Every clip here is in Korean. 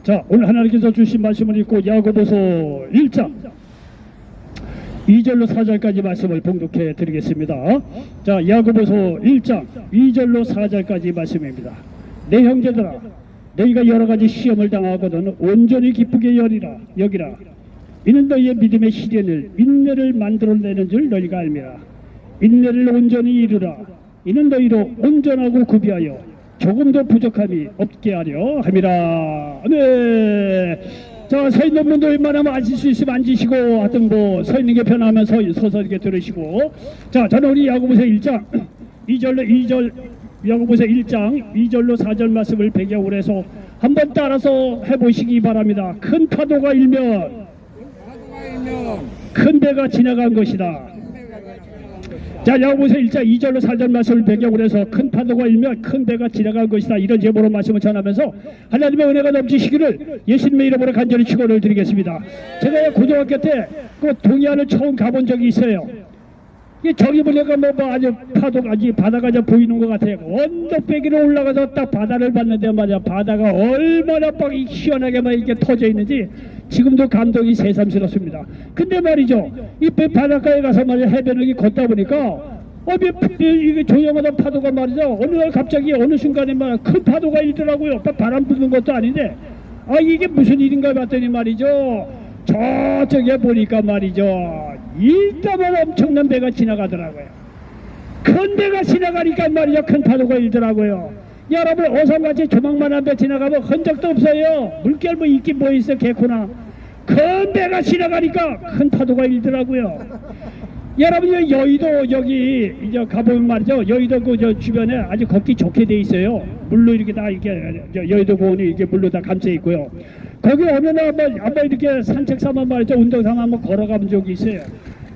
자, 오늘 하나님께서 주신 말씀을 읽고 야고보서 1장 2절로 4절까지 말씀을 봉독해 드리겠습니다. 자, 야고보서 1장 2절로 4절까지 말씀입니다. 내 형제들아, 너희가 여러가지 시험을 당하거든 온전히 기쁘게 여기라. 이는 너희의 믿음의 시련을 인내를 만들어내는 줄 너희가 알미라. 인내를 온전히 이루라. 이는 너희로 온전하고 구비하여 조금도 부족함이 없게 하려 함이라. 네. 자, 서 있는 분들 웬만하면 앉을 수 있으면 앉으시고, 하여튼 뭐 서 있는 게 편하면 서서 이렇게 들으시고. 자, 저는 우리 야고보서 1장 2절 야고보서 1장 2절로 4절 말씀을 배경으로 해서 한번 따라서 해보시기 바랍니다. 큰 파도가 일면 큰 배가 지나간 것이다. 자, 야고보서 1장 2절로 4절 말씀을 배경으로 해서 큰 파도가 일면 큰 배가 지나간 것이다. 이런 제목으로 말씀을 전하면서 하나님의 은혜가 넘치시기를 예수님의 이름으로 간절히 축원을 드리겠습니다. 제가 고등학교 때 그 동해안을 처음 가본 적이 있어요. 저기 보니까 뭐 아주 파도가 아주 바다가 좀 보이는 것 같아요. 언덕배기로 올라가서 딱 바다를 봤는데 말이야, 바다가 얼마나 막 시원하게 막 이렇게 터져 있는지 지금도 감동이 새삼스럽습니다. 근데 말이죠, 이 바닷가에 가서 말이야 해변을 걷다 보니까 이게 조용하던 파도가 말이죠, 어느 날 갑자기 어느 순간에 말 큰 파도가 일더라고요. 바람 부는 것도 아닌데, 아 이게 무슨 일인가 봤더니 말이죠, 저쪽에 보니까 말이죠, 일단은 엄청난 배가 지나가더라고요. 큰 배가 지나가니까 말이죠, 큰 파도가 일더라고요. 여러분, 어성같이 조망만한 배 지나가면 흔적도 없어요. 물결 뭐 있긴 뭐 있어, 개코나. 큰 배가 지나가니까 큰 파도가 일더라고요. 여러분, 여의도 여기 이제 가보면 말이죠, 여의도 그 주변에 아주 걷기 좋게 돼 있어요. 물로 이렇게 다 이렇게 여의도 공원이 이렇게 물로 다 감싸 있고요. 거기 어느 날 한번 이렇게 산책 삼아 말이죠, 운동 삼아 한번 걸어가본 적이 있어요.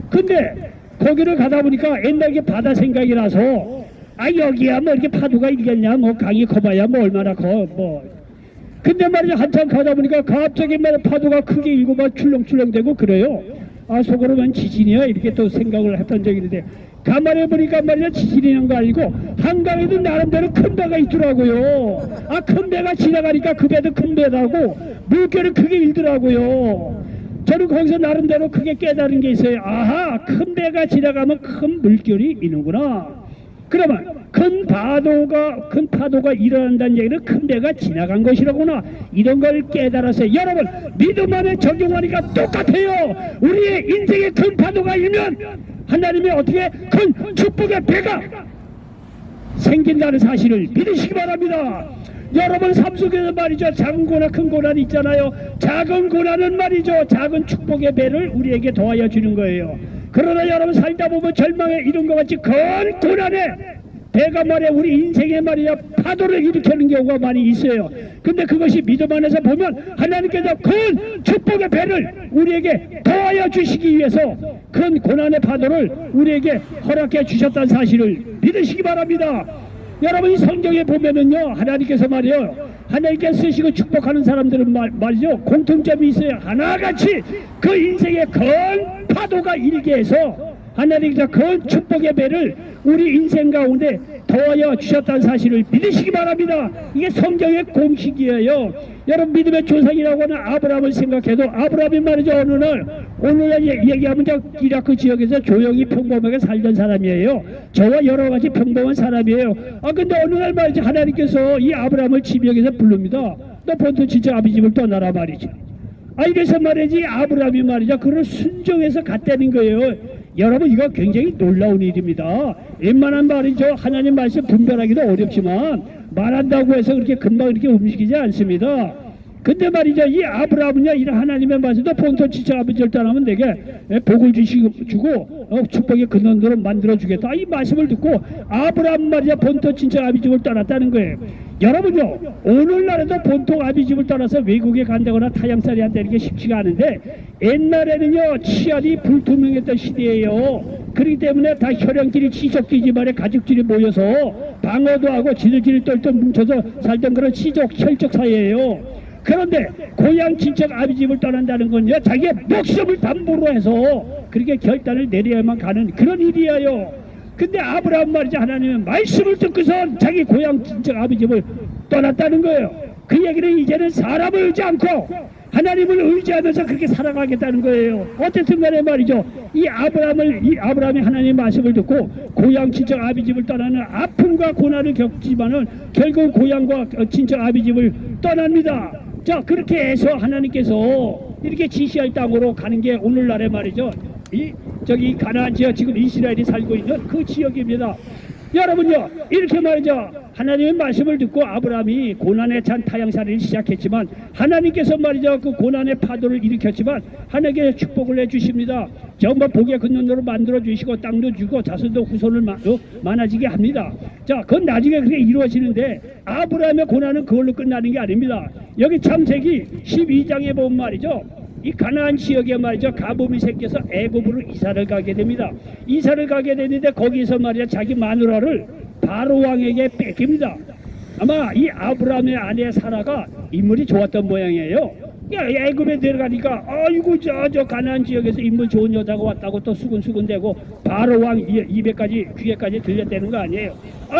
근데 거기를 가다 보니까 옛날 게 바다 생각이 나서, 아 여기야 뭐 이렇게 파도가 일겠냐, 뭐 강이 커봐야 뭐 얼마나 커 뭐. 근데 말이죠, 한참 가다 보니까 갑자기 말 파도가 크게 일고 막 출렁출렁대고 그래요. 아 속으로는 지진이야 이렇게 또 생각을 했던 적이 있는데, 가만히 보니까 말이야 지진이는 거 아니고 한강에도 나름대로 큰 배가 있더라고요. 아 큰 배가 지나가니까 그 배도 큰 배라고 물결이 크게 일더라고요. 저는 거기서 나름대로 크게 깨달은 게 있어요. 아하, 큰 배가 지나가면 큰 물결이 있는구나. 그러면 큰 파도가 일어난다는 얘기는 큰 배가 지나간 것이라구나. 이런 걸 깨달았어요. 여러분, 믿음 안에 적용하니까 똑같아요. 우리의 인생에 큰 파도가 일면 하나님이 어떻게 큰 축복의 배가 생긴다는 사실을 믿으시기 바랍니다. 여러분 삶 속에서 말이죠, 작은 고난 큰 고난이 있잖아요. 작은 고난은 말이죠, 작은 축복의 배를 우리에게 더하여 주는 거예요. 그러나 여러분 살다 보면 절망에 이른 것 같이 큰 고난에 배가 말이야 우리 인생에 말이야 파도를 일으키는 경우가 많이 있어요. 근데 그것이 믿음 안에서 보면 하나님께서 큰 축복의 배를 우리에게 더하여 주시기 위해서 큰 고난의 파도를 우리에게 허락해 주셨다는 사실을 믿으시기 바랍니다. 여러분, 이 성경에 보면은요, 하나님께서 말이요, 하나님께 쓰시고 축복하는 사람들은 말이죠, 공통점이 있어요. 하나같이 그 인생에 큰 파도가 일게 해서 하나님께서 큰 축복의 배를 우리 인생 가운데 더하여 주셨다는 사실을 믿으시기 바랍니다. 이게 성경의 공식이에요. 여러분, 믿음의 조상이라고 하는 아브라함을 생각해도 아브라함이 말이죠, 오늘날 얘기하면 저 이라크 지역에서 조용히 평범하게 살던 사람이에요. 저와 여러 가지 평범한 사람이에요. 아 근데 어느 날 말이죠, 하나님께서 이 아브라함을 지명해서 부릅니다. 너 본토 진짜 아비 집을 떠나라 말이죠. 아 이래서 말이지, 아브라함이 말이죠, 그걸 순종해서 갔다는 거예요. 여러분, 이거 굉장히 놀라운 일입니다. 웬만한 말이죠, 하나님 말씀 분별하기도 어렵지만 말한다고 해서 그렇게 금방 이렇게 움직이지 않습니다. 근데 말이죠, 이 아브라함은요, 이런 하나님의 말씀도 본토 지체 아버지를 떠나면 내게 복을 주고 축복의 근원으로 만들어주겠다. 이 말씀을 듣고 아브라함 말이죠, 본토 지체 아버지를 떠났다는 거예요. 여러분요, 오늘날에도 본토 아비집을 떠나서 외국에 간다거나 타향살이 한다는 게 쉽지가 않은데, 옛날에는요 치안이 불투명했던 시대예요. 그렇기 때문에 다 혈연끼리 친척끼리 집안에 가족끼리 모여서 방어도 하고 지들끼리 똘똘 뭉쳐서 살던 그런 시족 혈족 사이예요. 그런데 고향 친척 아비집을 떠난다는 건요, 자기의 목숨을 담보로 해서 그렇게 결단을 내려야만 가는 그런 일이에요. 근데 아브라함 말이죠, 하나님은 말씀을 듣고선 자기 고향 친척 아비집을 떠났다는 거예요. 그 얘기는 이제는 사람을 의지 않고 하나님을 의지하면서 그렇게 살아가겠다는 거예요. 어쨌든 간에 말이죠. 이 아브라함이 하나님의 말씀을 듣고 고향 친척 아비집을 떠나는 아픔과 고난을 겪지만은 결국 고향과 친척 아비집을 떠납니다. 자, 그렇게 해서 하나님께서 이렇게 지시할 땅으로 가는 게 오늘날에 말이죠. 저기 가나안 지역, 지금 이스라엘이 살고 있는 그 지역입니다. 여러분요, 이렇게 말이죠. 하나님의 말씀을 듣고 아브라함이 고난에 찬 타향살이를 시작했지만 하나님께서 말이죠, 그 고난의 파도를 일으켰지만 하나님께 축복을 해주십니다. 정말 복의 근원으로 만들어 주시고 땅도 주고 자손도 후손을 많아지게 합니다. 자, 그건 나중에 그게 이루어지는데 아브라함의 고난은 그걸로 끝나는 게 아닙니다. 여기 창세기 12장에 보면 말이죠, 이 가나안 지역에 말이죠, 가뭄이 생겨서 애굽으로 이사를 가게 됩니다. 이사를 가게 되는데 거기서 말이죠, 자기 마누라를 바로 왕에게 뺏깁니다. 아마 이 아브라함의 아내 사라가 인물이 좋았던 모양이에요. 애굽에 들어가니까 아이고 저 가나안 지역에서 인물 좋은 여자가 왔다고 또 수근수근대고 바로 왕 귀에까지 들렸다는 거 아니에요.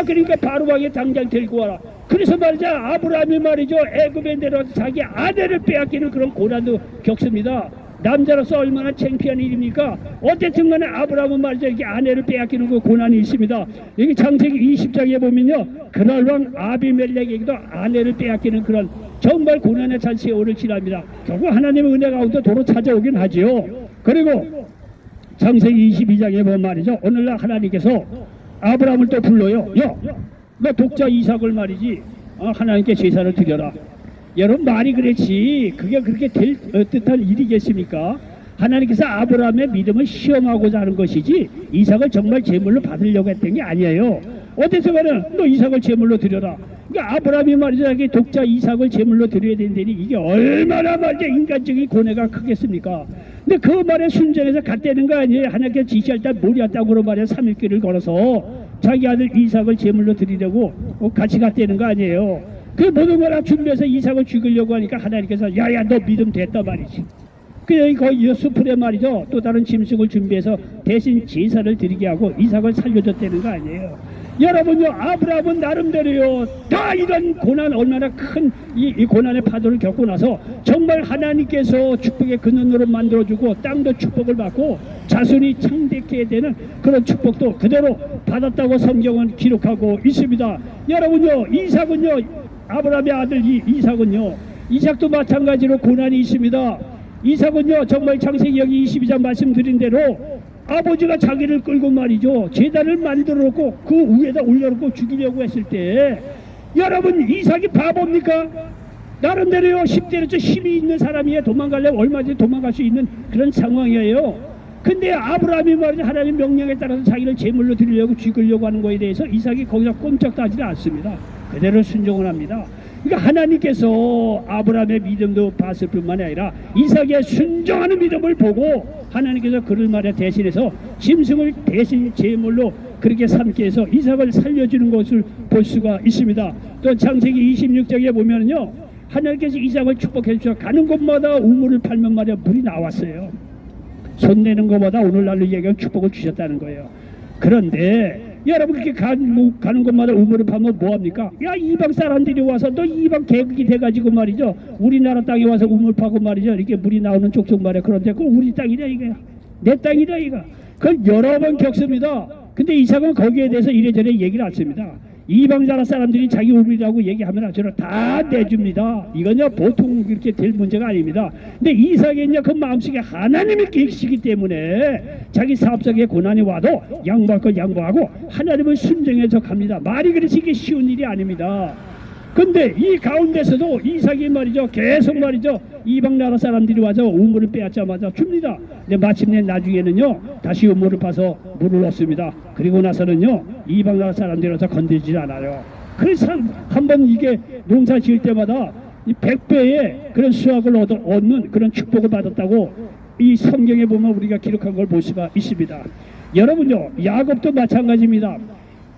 그러니까 바로 왕이 당장 데리고 와라. 그래서 말이죠, 아브라함이 말이죠, 애굽에 내려와서 자기 아내를 빼앗기는 그런 고난도 겪습니다. 남자로서 얼마나 창피한 일입니까? 어쨌든 간에 아브라함은 말이죠, 이렇게 아내를 빼앗기는 그 고난이 있습니다. 여기 창세기 20장에 보면요, 그날 왕 아비멜렉에게도 아내를 빼앗기는 그런 정말 고난의 찬 세월을 지납니다. 결국 하나님의 은혜 가운데 도로 찾아오긴 하지요. 그리고 창세기 22장에 보면 말이죠, 오늘날 하나님께서 아브라함을 또 불러요. 너 독자 이삭을 말이지 하나님께 제사를 드려라. 여러분, 말이 그렇지 그게 그렇게 될 뜻한 일이겠습니까? 하나님께서 아브라함의 믿음을 시험하고자 하는 것이지 이삭을 정말 제물로 받으려고 했던 게 아니에요. 어디서 가는 너 이삭을 제물로 드려라. 그러니까 아브라함이 말이죠, 자기 독자 이삭을 제물로 드려야 된다니 이게 얼마나 말이죠, 인간적인 고뇌가 크겠습니까? 근데 그 말에 순종해서 갔다는 거 아니에요. 하나님께 지시할 때 모리아 땅으로 말이야 3일길을 걸어서 자기 아들 이삭을 제물로 드리려고 같이 갔다는 거 아니에요. 그 모든 걸 다 준비해서 이삭을 죽이려고 하니까 하나님께서 야야 너 믿음 됐다 말이지. 그래 거기 수풀에 말이죠, 또 다른 짐승을 준비해서 대신 제사를 드리게 하고 이삭을 살려줬다는 거 아니에요. 여러분요, 아브라함은 나름대로요 다 이런 고난, 얼마나 큰 이 고난의 파도를 겪고 나서 정말 하나님께서 축복의 근원으로 만들어주고 땅도 축복을 받고 자손이 창대케 되는 그런 축복도 그대로 받았다고 성경은 기록하고 있습니다. 여러분요, 이삭은요, 아브라함의 아들 이삭은요, 이삭도 마찬가지로 고난이 있습니다. 이삭은요, 정말 창세기 여기 22장 말씀드린 대로 아버지가 자기를 끌고 말이죠, 제단을 만들어 놓고 그 위에다 올려놓고 죽이려고 했을 때 여러분, 이삭이 바보입니까? 나름대로요 10대로서 힘이 있는 사람이에요. 도망가려면 얼마든지 도망갈 수 있는 그런 상황이에요. 근데 아브라함이 말이죠, 하나님 명령에 따라서 자기를 제물로 드리려고 죽이려고 하는 거에 대해서 이삭이 거기서 꼼짝도 하지 않습니다. 그대로 순종을 합니다. 그러니까 하나님께서 아브라함의 믿음도 봤을 뿐만 아니라 이삭의 순종하는 믿음을 보고 하나님께서 그를 말에 대신해서 짐승을 대신 제물로 그렇게 삼게 해서 이삭을 살려주는 것을 볼 수가 있습니다. 또 창세기 26장에 보면요, 하나님께서 이삭을 축복해 주셔 가는 곳마다 우물을 팔면 말이야 물이 나왔어요. 손 내는 것보다 오늘날로 얘기하면 축복을 주셨다는 거예요. 그런데 여러분, 그렇게 가는 곳마다 우물을 파면 뭐합니까? 야, 이방 사람들이 와서 또 이방 계급이 돼가지고 말이죠, 우리나라 땅에 와서 우물 파고 말이죠, 이렇게 물이 나오는 족족 말이야. 그런데 그건 우리 땅이다 이거야, 내 땅이다 이거. 그걸 여러 번 겪습니다. 근데 이삭은 거기에 대해서 이래저래 얘기를 안 씁니다. 이방 나라 사람들이 자기 우물이라고 얘기하면 저를 다 내줍니다. 이건요 보통 이렇게 될 문제가 아닙니다. 근데 이삭은요 그 마음속에 하나님이 계시기 때문에 자기 사업적인 고난이 와도 양보할 걸 양보하고 하나님을 순종해서 갑니다. 말이 그렇지 이게 쉬운 일이 아닙니다. 근데 이 가운데서도 이삭이 말이죠, 계속 말이죠, 이방 나라 사람들이 와서 우물을 빼앗자마자 줍니다. 근데 마침내 나중에는요 다시 우물을 파서 물을 얻습니다. 그리고 나서는요 이방 나라 사람들이 와서 건드리지 않아요. 그래서 한번 이게 농사 지을 때마다 이 100배의 그런 수확을 얻는 그런 축복을 받았다고 이 성경에 보면 우리가 기록한 걸 볼 수가 있습니다. 여러분요, 야곱도 마찬가지입니다.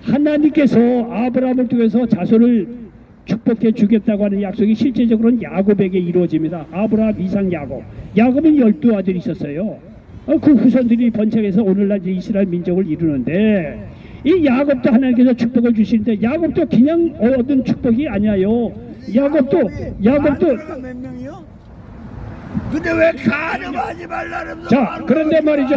하나님께서 아브라함을 통해서 자손을 축복해 주겠다고 하는 약속이 실제적으로는 야곱에게 이루어집니다. 아브라함, 이삭, 야곱. 야곱은 12아들이 있었어요. 그 후손들이 번창해서 오늘날 이스라엘 민족을 이루는데, 이 야곱도 하나님께서 축복을 주시는데 야곱도 그냥 얻은 축복이 아니에요. 야곱도 몇 명이요? 근데 왜 가늠하지 말라면서? 자, 그런데 말이죠.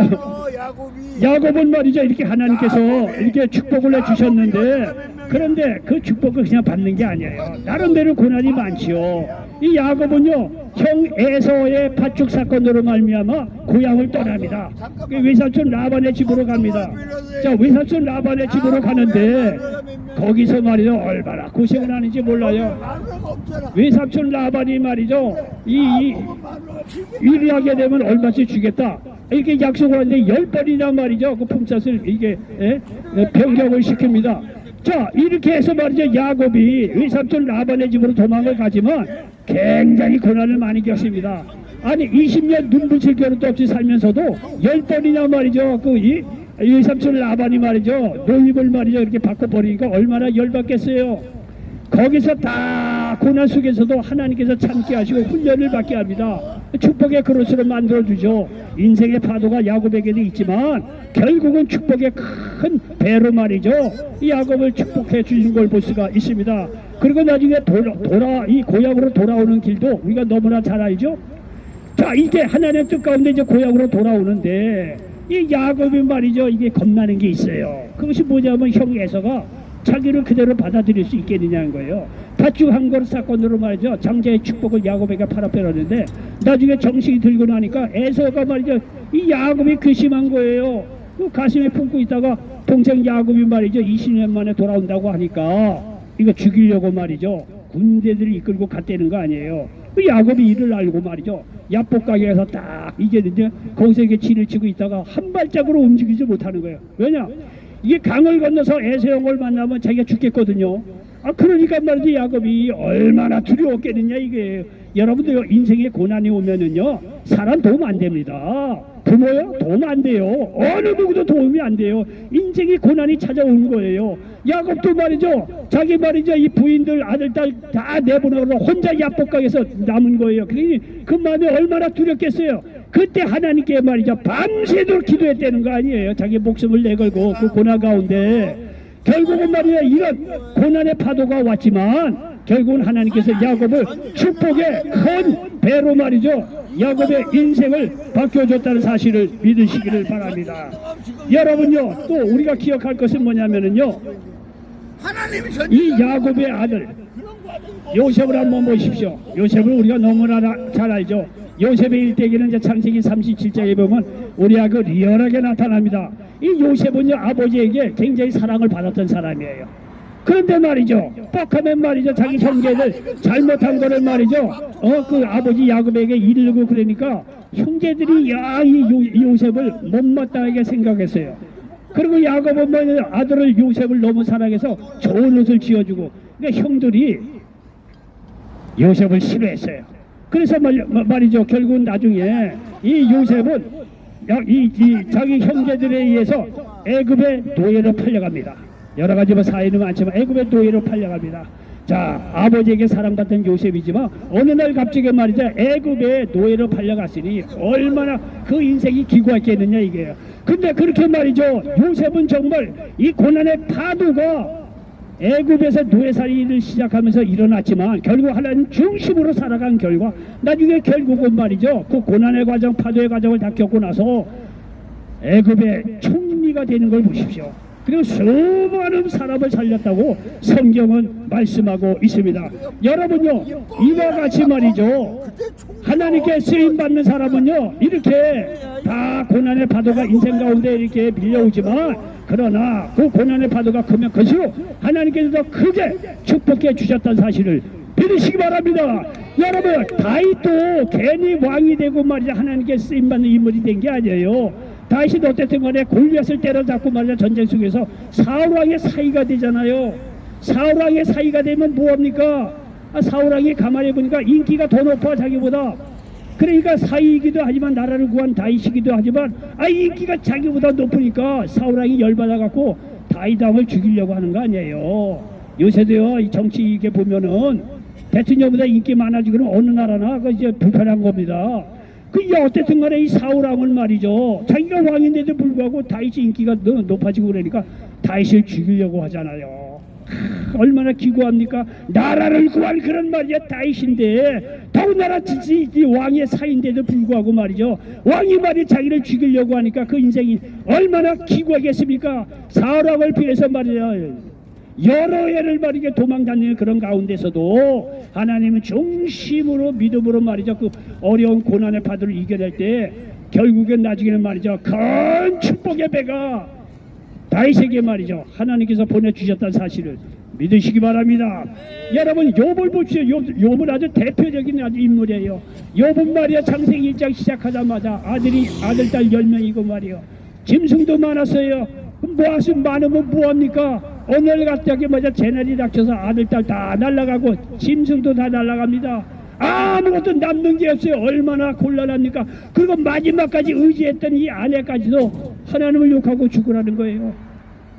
야곱은 말이죠, 이렇게 하나님께서 이렇게 축복을 해주셨는데, 그런데 그 축복을 그냥 받는 게 아니에요. 나름대로 고난이 많지요. 이 야곱은요, 형 에서의 팥죽 사건으로 말미암아 고향을 떠납니다. 그 외삼촌 라반의 집으로 갑니다. 자, 외삼촌 라반의 집으로 가는데 거기서 말이죠, 얼마나 고생을 하는지 몰라요. 외삼촌 라반이 말이죠, 이 위리하게 되면 얼마씩 주겠다 이렇게 약속을 하는데 10번이나 말이죠, 그 품삯을 이게 변경을 시킵니다. 자, 이렇게 해서 말이죠, 야곱이 외삼촌 라반의 집으로 도망을 가지만 굉장히 고난을 많이 겪습니다. 아니 20년 눈부실 겨를도 없이 살면서도 10번이나 말이죠, 그 외삼촌 라반이 말이죠, 노임을 말이죠 이렇게 바꿔버리니까 얼마나 열받겠어요. 거기서 다 고난 속에서도 하나님께서 참게 하시고 훈련을 받게 합니다. 축복의 그릇으로 만들어주죠. 인생의 파도가 야곱에게도 있지만 결국은 축복의 큰 배로 말이죠, 이 야곱을 축복해 주신 걸 볼 수가 있습니다. 그리고 나중에 이 고향으로 돌아오는 길도 우리가 너무나 잘 알죠. 자, 이게 하나님의 뜻 가운데 이제 고향으로 돌아오는데 이 야곱이 말이죠, 이게 겁나는 게 있어요. 그것이 뭐냐면 형 에서가 자기를 그대로 받아들일 수 있겠느냐는 거예요. 팥죽 한 그릇 사건으로 말이죠, 장자의 축복을 야곱에게 팔아빼라는데 나중에 정신이 들고 나니까 에서가 말이죠, 이 야곱이 괘씸한 거예요. 그 가슴에 품고 있다가 동생 야곱이 말이죠 20년 만에 돌아온다고 하니까 이거 죽이려고 말이죠 군대들을 이끌고 갔다는 거 아니에요. 그 야곱이 이를 알고 말이죠, 야복 가게에서 딱 이겼는데 거기서 이게 진을 치고 있다가 한 발짝으로 움직이지 못하는 거예요. 왜냐? 이게 강을 건너서 에서형을 만나면 자기가 죽겠거든요. 그러니까 말이지 야곱이 얼마나 두려웠겠느냐 이게. 여러분들 인생에 고난이 오면은요, 사람 도움 안 됩니다. 부모요? 도움 안 돼요. 어느 누구도 도움이 안 돼요. 인생이 고난이 찾아오는 거예요. 야곱도 말이죠, 자기 말이죠 이 부인들 아들 딸 다 내보내고 혼자 야복강에서 남은 거예요. 그러니 그 마음이 얼마나 두렵겠어요. 그때 하나님께 말이죠 밤새도록 기도했다는 거 아니에요. 자기 목숨을 내걸고 그 고난 가운데 결국은 말이야 이런 고난의 파도가 왔지만 결국은 하나님께서 야곱을 축복의 큰 배로 말이죠 야곱의 인생을 바뀌어줬다는 사실을 믿으시기를 바랍니다. 여러분요, 또 우리가 기억할 것은 뭐냐면은요, 이 야곱의 아들 요셉을 한번 보십시오. 요셉을 우리가 너무나 잘 알죠. 요셉의 일대기는 이제 창세기 37장에 보면 우리가 그 리얼하게 나타납니다. 이 요셉은요 아버지에게 굉장히 사랑을 받았던 사람이에요. 그런데 말이죠, 뻑하면 말이죠 자기 형제들 잘못한 거를 말이죠 그 아버지 야곱에게 이르고 그러니까 형제들이 이 요셉을 못마땅하게 생각했어요. 그리고 야곱은 아들을 요셉을 너무 사랑해서 좋은 옷을 지어주고, 그러니까 형들이 요셉을 싫어했어요. 그래서 말이죠 결국은 나중에 이 요셉은 자기 형제들에 의해서 애굽의 노예로 팔려갑니다. 여러 가지 사연은 많지만 애굽의 노예로 팔려갑니다. 자, 아버지에게 사랑받던 요셉이지만 어느 날 갑자기 말이죠 애굽의 노예로 팔려갔으니 얼마나 그 인생이 기구했겠느냐 이게요. 근데 그렇게 말이죠 요셉은 정말 이 고난의 파도가 애굽에서 노예살이를 시작하면서 일어났지만 결국 하나님 중심으로 살아간 결과 나중에 결국은 말이죠 그 고난의 과정 파도의 과정을 다 겪고 나서 애굽의 총리가 되는 걸 보십시오. 그리고 수많은 사람을 살렸다고 성경은 말씀하고 있습니다. 여러분요, 이와 같이 말이죠 하나님께 쓰임받는 사람은요 이렇게 다 고난의 파도가 인생 가운데 이렇게 밀려오지만 그러나 그 고난의 파도가 크면 클수록 하나님께서 더 크게 축복해 주셨다는 사실을 믿으시기 바랍니다. 여러분, 다윗도 괜히 왕이 되고 말이죠 하나님께 쓰임받는 인물이 된 게 아니에요. 다윗이 어쨌든 간에 골리앗을 때려잡고 말이죠 전쟁 속에서 사울왕의 사이가 되잖아요. 사울왕의 사이가 되면 뭐합니까? 사울왕이 가만히 보니까 인기가 더 높아 자기보다. 그러니까 사이이기도 하지만 나라를 구한 다윗이기도 하지만 인기가 자기보다 높으니까 사울왕이 열받아갖고 다윗 왕을 죽이려고 하는 거 아니에요. 요새도요 이 정치 이게 보면은 대통령보다 인기 많아지고 그러면 어느 나라나 그 이제 불편한 겁니다. 그게 어쨌든 간에 이 사울왕은 말이죠 자기가 왕인데도 불구하고 다윗이 인기가 높아지고 그러니까 다윗을 죽이려고 하잖아요. 얼마나 기구합니까? 나라를 구한 그런 말이야 다윗인데 더군다나 이 왕의 사인데도 불구하고 말이죠. 왕이 말이 자기를 죽이려고 하니까 그 인생이 얼마나 기구하겠습니까? 사람을 피해서 말이야. 여러 해를 말이게 도망다니는 그런 가운데서도 하나님은 중심으로 믿음으로 말이죠. 그 어려운 고난의 파도를 이겨낼 때 결국엔 나중에는 말이죠. 큰 축복의 배가 다윗에게 말이죠. 하나님께서 보내주셨다는 사실을 믿으시기 바랍니다. 여러분 욥을 보십시오. 욥은 아주 대표적인 아주 인물이에요. 욥은 말이야 창세기 1장 시작하자마자 아들 딸 10명이고 말이요. 짐승도 많았어요. 뭐하시 많으면 뭐합니까? 오늘 갑자기 뭐냐 재난이 닥쳐서 아들 딸 다 날아가고 짐승도 다 날아갑니다. 아무것도 남는 게 없어요. 얼마나 곤란합니까? 그리고 마지막까지 의지했던 이 아내까지도 하나님을 욕하고 죽으라는 거예요.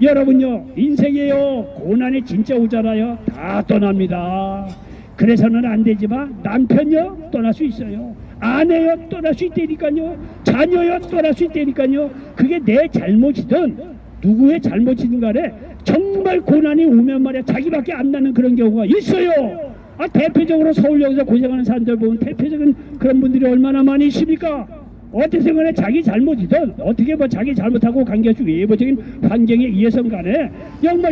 여러분요 인생에요 고난이 진짜 오잖아요. 다 떠납니다. 그래서는 안 되지만 남편요 떠날 수 있어요. 아내요 떠날 수 있다니까요. 자녀요 떠날 수 있다니까요. 그게 내 잘못이든 누구의 잘못이든 간에 정말 고난이 오면 말이야 자기밖에 안 나는 그런 경우가 있어요. 대표적으로 서울역에서 고생하는 사람들 보면 대표적인 그런 분들이 얼마나 많이 있습니까? 어떻게 간에 자기 잘못이든 어떻게 뭐 자기 잘못하고 관계없이 외부적인 환경에 의해선 간에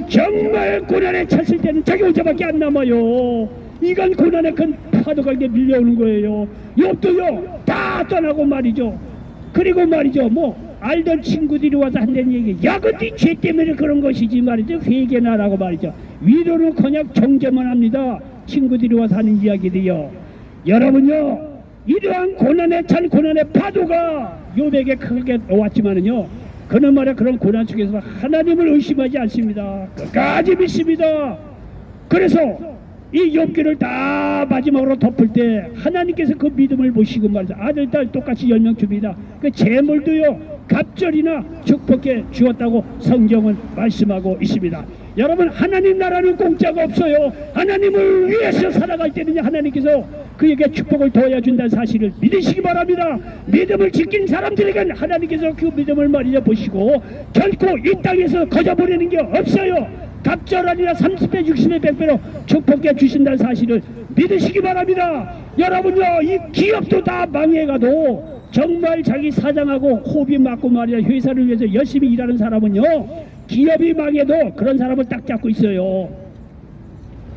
정말 고난에 찼을 때는 자기 혼자밖에 안 남아요. 이건 고난의 큰 파도가 이게 밀려오는 거예요. 욥도요 다 떠나고 말이죠. 그리고 말이죠 뭐 알던 친구들이 와서 한다는 얘기 야 근데 죄 때문에 그런 것이지 말이죠. 회개나 라고 말이죠. 위로는커녕 정죄만 합니다. 친구들이 와서 하는 이야기들이요. 여러분요 이러한 고난에 찬 고난의 파도가 욥에게 크게 왔지만은요 그는 말이야 그런 고난 속에서 하나님을 의심하지 않습니다. 끝까지 믿습니다. 그래서 이 욥기를 다 마지막으로 덮을 때 하나님께서 그 믿음을 보시고 말이죠. 아들 딸 똑같이 10명 줍니다. 그 재물도요 갑절이나 축복해 주었다고 성경은 말씀하고 있습니다. 여러분 하나님 나라는 공짜가 없어요. 하나님을 위해서 살아갈 때는 하나님께서 그에게 축복을 더해 준다는 사실을 믿으시기 바랍니다. 믿음을 지킨 사람들에게는 하나님께서 그 믿음을 말이죠 보시고 결코 이 땅에서 거저버리는 게 없어요. 갑절 아니라 30배 60배 100배로 축복해 주신다는 사실을 믿으시기 바랍니다. 여러분요 이 기업도 다 망해가도 정말 자기 사장하고 호흡이 맞고 말이야 회사를 위해서 열심히 일하는 사람은요 기업이 망해도 그런 사람을 딱 잡고 있어요.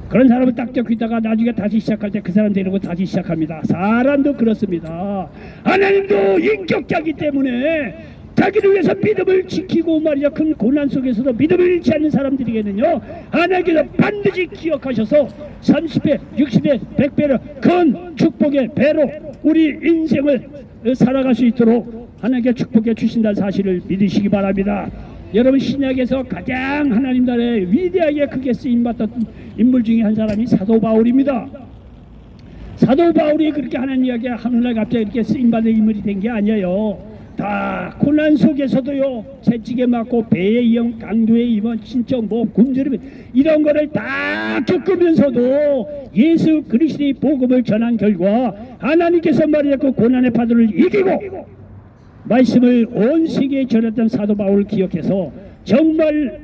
그런 사람을 딱 잡고 있다가 나중에 다시 시작할 때 그 사람 데리고 다시 시작합니다. 사람도 그렇습니다. 하나님도 인격자이기 때문에 자기를 위해서 믿음을 지키고 말이야 큰 고난 속에서도 믿음을 잃지 않는 사람들에게는요 하나님께서 반드시 기억하셔서 30배 60배 100배를 큰 축복의 배로 우리 인생을 살아갈 수 있도록 하나님께 축복해 주신다는 사실을 믿으시기 바랍니다. 여러분 신약에서 가장 하나님 나라에 위대하게 크게 쓰임받던 인물 중에 한 사람이 사도 바울입니다. 사도 바울이 그렇게 하나님 이야기 하늘날 갑자기 이렇게 쓰임받는 인물이 된 게 아니에요. 다 고난 속에서도요 채찍에 맞고 배에 이용 강도에 입은 신청 뭐 굶주림 이런 거를 다 겪으면서도 예수 그리스도의 복음을 전한 결과 하나님께서 말이야 그 고난의 파도를 이기고 말씀을 온 세계에 전했던 사도 바울을 기억해서 정말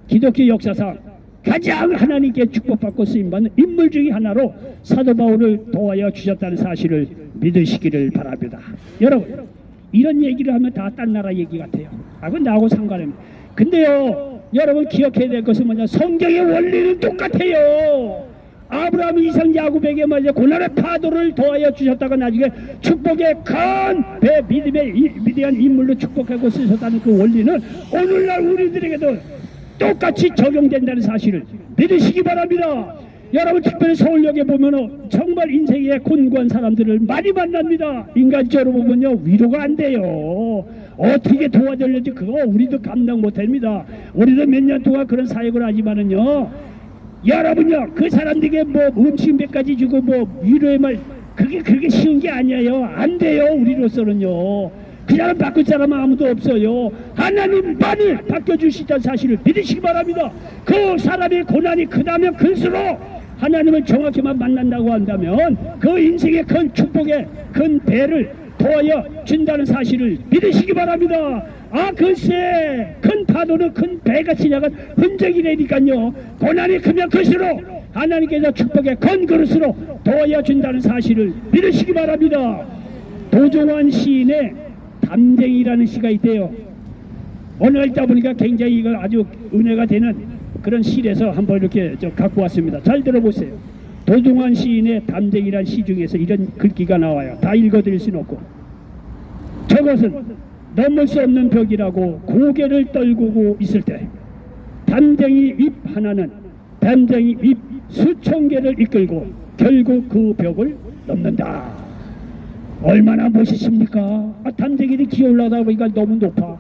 기독교 역사상 가장 하나님께 축복받고 쓰임받는 인물 중에 하나로 사도 바울을 도와여 주셨다는 사실을 믿으시기를 바랍니다. 여러분 이런 얘기를 하면 다 딴 나라 얘기 같아요. 그건 나하고 상관없습니다. 근데요 여러분 기억해야 될 것은 뭐냐 성경의 원리는 똑같아요. 아브라함 이삭 야곱에게 말이야 고난의 파도를 더하여 주셨다가 나중에 축복의 큰 배 믿음의 위대한 인물로 축복하고 쓰셨다는 그 원리는 오늘날 우리들에게도 똑같이 적용된다는 사실을 믿으시기 바랍니다. 여러분 특별히 서울역에 보면은 정말 인생에 곤고한 사람들을 많이 만납니다. 인간적으로 보면요 위로가 안 돼요. 어떻게 도와드릴지 그거 우리도 감당 못합니다. 우리도 몇 년 동안 그런 사역을 하지만은요 여러분요 그 사람들에게 뭐 음식몇가지 주고 뭐 위로의 말 그게 쉬운 게 아니에요. 안 돼요. 우리로서는요 그 사람 바꿀 사람은 아무도 없어요. 하나님만이 바꿔주시다는 사실을 믿으시기 바랍니다. 그 사람의 고난이 크다면 클수록 하나님을 정확히만 만난다고 한다면 그 인생의 큰 축복의 큰 배를 도와여 준다는 사실을 믿으시기 바랍니다. 아 글쎄 큰 파도는 큰 배가 지나간 흔적이라니까요. 고난이 크면 클수록 하나님께서 축복의 건 그릇으로 도와준다는 사실을 믿으시기 바랍니다. 도종환 시인의 담쟁이라는 시가 있대요. 오늘 읽다 보니까 굉장히 이거 아주 은혜가 되는 그런 시에서 한번 이렇게 갖고 왔습니다. 잘 들어보세요. 도종환 시인의 담쟁이라는 시 중에서 이런 글귀가 나와요. 다 읽어드릴 수는 없고, 저것은 넘을 수 없는 벽이라고 고개를 떨구고 있을 때 담쟁이 잎 하나는 담쟁이 잎 수천 개를 이끌고 결국 그 벽을 넘는다. 얼마나 멋있습니까? 아, 담쟁이들이 기어 올라가다 보니까 너무 높아.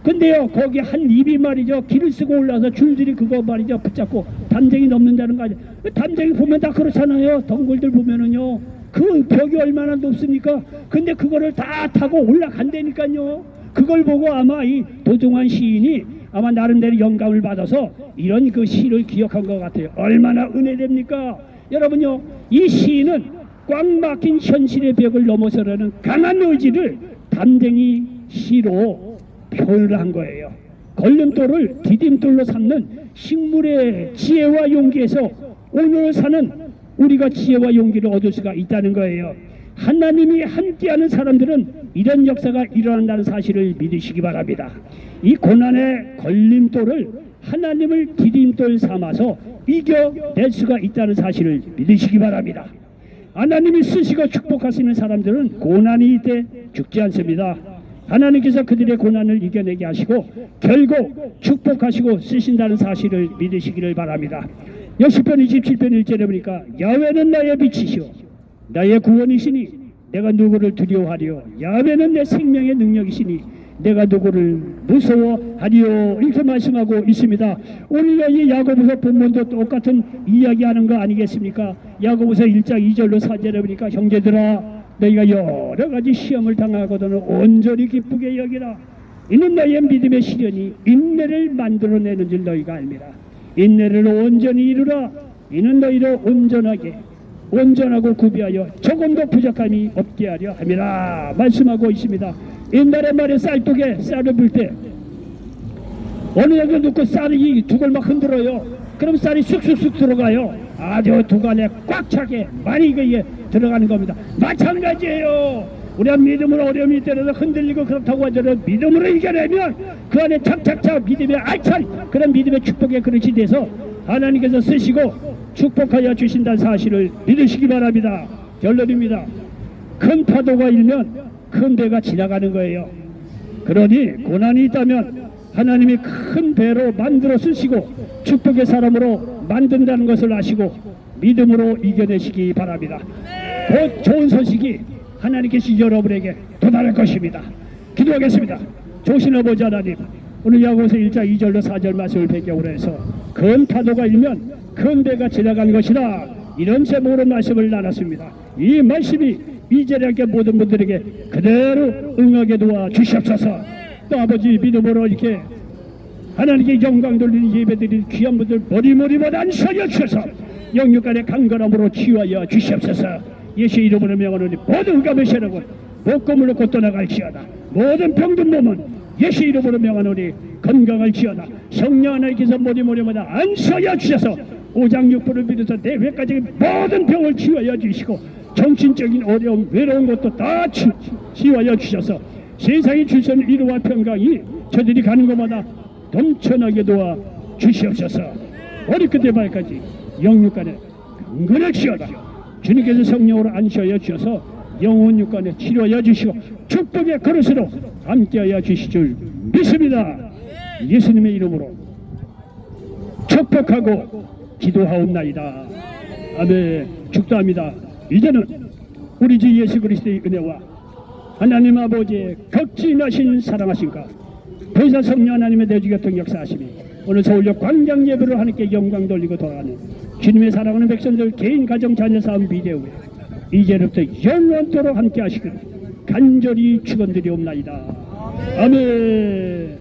근데요 거기 한 잎이 말이죠 길을 쓰고 올라서 줄들이 그거 말이죠 붙잡고 담쟁이 넘는다는 거 아니에요. 담쟁이 보면 다 그렇잖아요. 덩굴들 보면은요 그 벽이 얼마나 높습니까? 근데 그거를 다 타고 올라간다니까요. 그걸 보고 아마 이 도종환 시인이 아마 나름대로 영감을 받아서 이런 그 시를 기억한 것 같아요. 얼마나 은혜됩니까? 여러분요 이 시인은 꽉 막힌 현실의 벽을 넘어서려는 강한 의지를 담쟁이 시로 표현을 한 거예요. 걸림돌을 디딤돌로 삼는 식물의 지혜와 용기에서 오늘 사는 우리가 지혜와 용기를 얻을 수가 있다는 거예요. 하나님이 함께하는 사람들은 이런 역사가 일어난다는 사실을 믿으시기 바랍니다. 이 고난의 걸림돌을 하나님을 디딤돌 삼아서 이겨낼 수가 있다는 사실을 믿으시기 바랍니다. 하나님이 쓰시고 축복하시는 사람들은 고난이 이때 죽지 않습니다. 하나님께서 그들의 고난을 이겨내게 하시고 결국 축복하시고 쓰신다는 사실을 믿으시기를 바랍니다. 시편 27편 1절에 보니까 야훼는 나의 빛이시오 나의 구원이시니 내가 누구를 두려워하리요. 야훼는 내 생명의 능력이시니 내가 누구를 무서워하리요. 이렇게 말씀하고 있습니다. 오늘 이 야고보서 본문도 똑같은 이야기하는 거 아니겠습니까? 야고보서 1장 2절로 4절에 보니까 형제들아 너희가 여러 가지 시험을 당하거든 온전히 기쁘게 여기라. 이는 너희의 믿음의 시련이 인내를 만들어내는 줄 너희가 알미라. 인내를 온전히 이루라. 이는 너희를 온전하고 구비하여 조금도 부족함이 없게 하려 함이라 말씀하고 있습니다. 옛날에 말에 쌀독에 쌀을 불 때 어느 정도 넣고 쌀이 두걸 막 흔들어요. 그럼 쌀이 쑥쑥쑥 들어가요. 아주 두간에 꽉 차게 많이 이게 들어가는 겁니다. 마찬가지예요. 우리가 믿음으로 어려움이 때려서 흔들리고 그렇다고 하더라도 믿음으로 이겨내면 그 안에 착착착 믿음의 알찬 그런 믿음의 축복의 그릇이 돼서 하나님께서 쓰시고 축복하여 주신다는 사실을 믿으시기 바랍니다. 결론입니다. 큰 파도가 일면 큰 배가 지나가는 거예요. 그러니 고난이 있다면 하나님이 큰 배로 만들어 쓰시고 축복의 사람으로 만든다는 것을 아시고 믿음으로 이겨내시기 바랍니다. 곧 좋은 소식이 하나님께서 여러분에게 도달할 것입니다. 기도하겠습니다. 조신 아버지 하나님, 오늘 야고보서 1장 2절로 4절 말씀을 배경으로 해서 큰 파도가 일면 큰 배가 지나가는 것이라 이런 제목으로 말씀을 나눴습니다. 이 말씀이 이 자리에 모든 분들에게 그대로 응하게 도와 주시옵소서. 또 아버지 믿음으로 이렇게 하나님께 영광 돌리는 예배드리는 귀한 분들 머리머리마다 안서여 주셔서 영육간의 강건함으로 치유하여 주시옵소서. 예수 이름으로 명하노니 모든 감으시라고 목금을 놓고 떠나갈지어다. 모든 병든 몸은 예수 이름으로 명하노니 건강할지어다. 성령 하나님께서 머리머리마다 안서여 주셔서 오장육부를 비롯해서 내외까지 모든 병을 치유하여 주시고 정신적인 어려움 외로운 것도 다 치유하여 주셔서 세상이 줄 수 있는 위로와 평강이 저들이 가는 곳마다 넘쳐나게 도와 주시옵소서. 머리끝에 발까지 영육간에 강건할지어다. 주님께서 성령으로 안셔여 주셔서 영혼 육간에 치료하여 주시고 축복의 그릇으로 함께하여 주실 줄 믿습니다. 예수님의 이름으로 축복하고 기도하옵나이다. 아멘. 축도합니다. 이제는 우리 주 예수 그리스도의 은혜와 하나님 아버지의 극진하신 사랑하신가 보혜사 성령 하나님의 내주 교통 역사하심이 오늘 서울역 광장 예배로 하나님께 영광 돌리고 돌아가는 주님의 사랑하는 백성들 개인 가정 자녀 사업 비대후에 이제부터 영원토록 함께 하시길 간절히 축원드리옵나이다. 아멘.